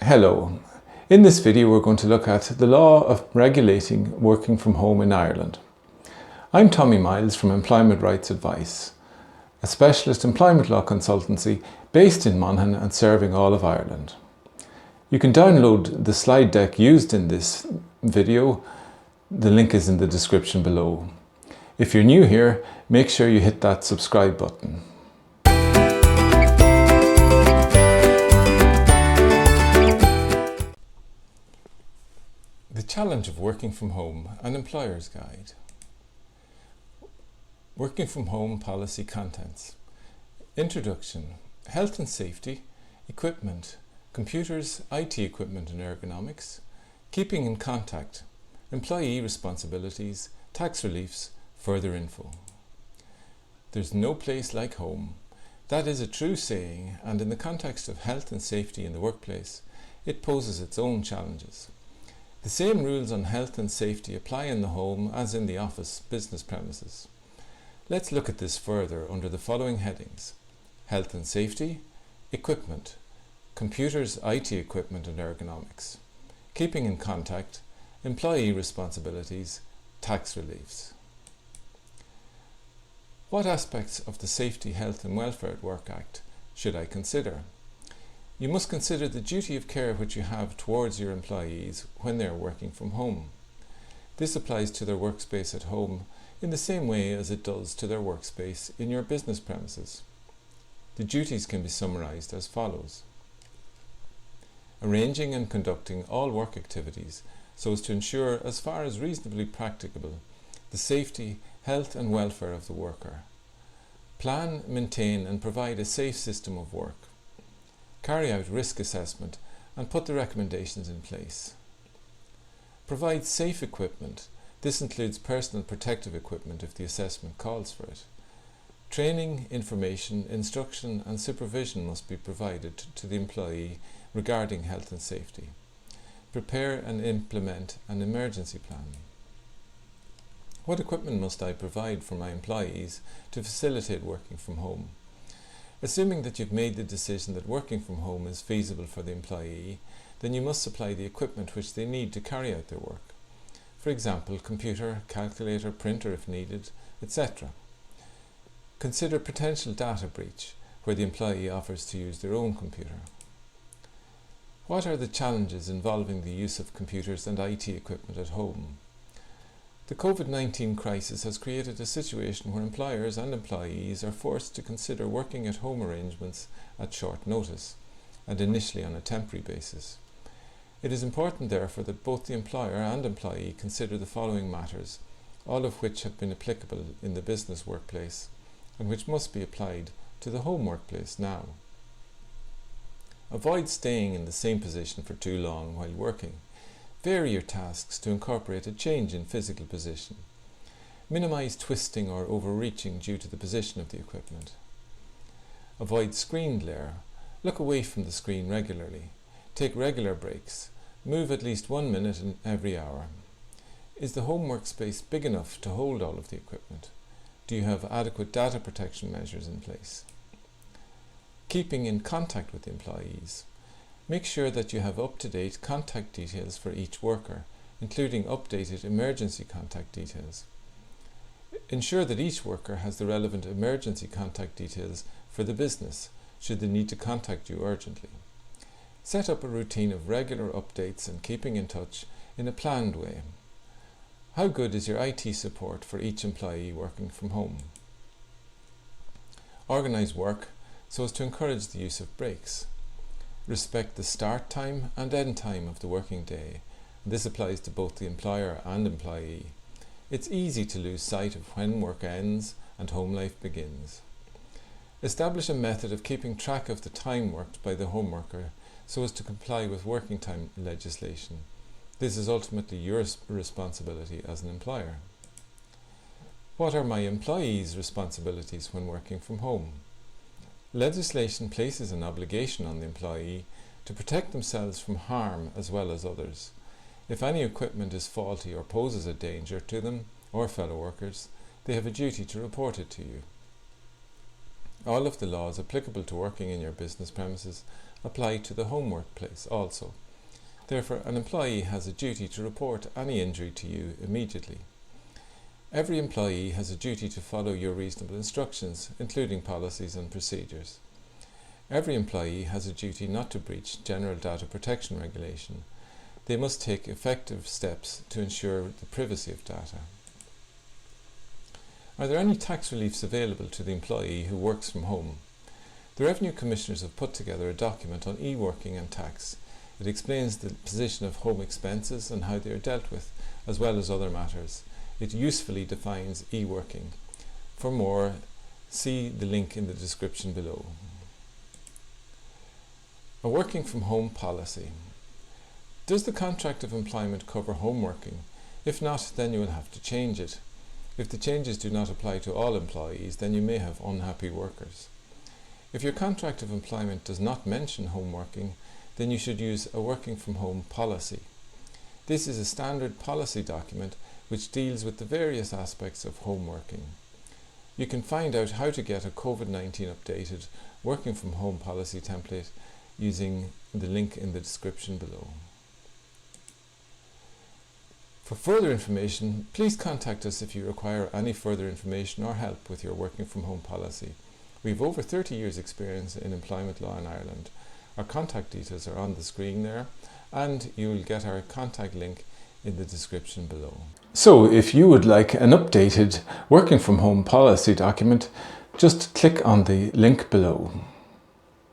Hello. In this video we're going to look at the law of regulating working from home in Ireland. I'm Tommy Miles from Employment Rights Advice, a specialist employment law consultancy based in Monaghan and serving all of Ireland. You can download the slide deck used in this video. The link is in the description below. If you're new here, make sure you hit that subscribe button. The challenge of working from home, an employer's guide. Working from home policy contents. Introduction, health and safety, equipment, computers, IT equipment and ergonomics, keeping in contact, employee responsibilities, tax reliefs, further info. There's no place like home. That is a true saying, and in the context of health and safety in the workplace, it poses its own challenges. The same rules on health and safety apply in the home as in the office business premises. Let's look at this further under the following headings: health and safety, equipment, computers, IT equipment and ergonomics, keeping in contact, employee responsibilities, tax reliefs. What aspects of the Safety, Health and Welfare at Work Act should I consider? You must consider the duty of care which you have towards your employees when they are working from home. This applies to their workspace at home in the same way as it does to their workspace in your business premises. The duties can be summarised as follows: arranging and conducting all work activities so as to ensure, as far as reasonably practicable, the safety, health and welfare of the worker. Plan, maintain and provide a safe system of work. Carry out risk assessment and put the recommendations in place. Provide safe equipment. This includes personal protective equipment if the assessment calls for it. Training, information, instruction and supervision must be provided to the employee regarding health and safety. Prepare and implement an emergency plan. What equipment must I provide for my employees to facilitate working from home? Assuming that you've made the decision that working from home is feasible for the employee, then you must supply the equipment which they need to carry out their work. For example, computer, calculator, printer if needed, etc. Consider potential data breach, where the employee offers to use their own computer. What are the challenges involving the use of computers and IT equipment at home? The Covid-19 crisis has created a situation where employers and employees are forced to consider working at home arrangements at short notice, and initially on a temporary basis. It is important therefore that both the employer and employee consider the following matters, all of which have been applicable in the business workplace, and which must be applied to the home workplace now. Avoid staying in the same position for too long while working. Vary your tasks to incorporate a change in physical position. Minimize twisting or overreaching due to the position of the equipment. Avoid screen glare. Look away from the screen regularly. Take regular breaks. Move at least 1 minute in every hour. Is the home workspace big enough to hold all of the equipment? Do you have adequate data protection measures in place? Keeping in contact with the employees. Make sure that you have up-to-date contact details for each worker, including updated emergency contact details. Ensure that each worker has the relevant emergency contact details for the business, should they need to contact you urgently. Set up a routine of regular updates and keeping in touch in a planned way. How good is your IT support for each employee working from home? Organise work so as to encourage the use of breaks. Respect the start time and end time of the working day. This applies to both the employer and employee. It's easy to lose sight of when work ends and home life begins. Establish a method of keeping track of the time worked by the home worker so as to comply with working time legislation. This is ultimately your responsibility as an employer. What are my employees' responsibilities when working from home? Legislation places an obligation on the employee to protect themselves from harm as well as others. If any equipment is faulty or poses a danger to them or fellow workers, they have a duty to report it to you. All of the laws applicable to working in your business premises apply to the home workplace also. Therefore, an employee has a duty to report any injury to you immediately. Every employee has a duty to follow your reasonable instructions, including policies and procedures. Every employee has a duty not to breach general data protection regulation. They must take effective steps to ensure the privacy of data. Are there any tax reliefs available to the employee who works from home? The Revenue Commissioners have put together a document on e-working and tax. It explains the position of home expenses and how they are dealt with, as well as other matters. It usefully defines e-working. For more, see the link in the description below. A working from home policy. Does the contract of employment cover home working? If not, then you will have to change it. If the changes do not apply to all employees, then you may have unhappy workers. If your contract of employment does not mention home working, then you should use a working from home policy. This is a standard policy document which deals with the various aspects of home working. You can find out how to get a Covid-19 updated working from home policy template using the link in the description below. For further information, please contact us if you require any further information or help with your working from home policy. We have over 30 years experience in employment law in Ireland. Our contact details are on the screen there, and you will get our contact link in the description below. So if you would like an updated working from home policy document, just click on the link below.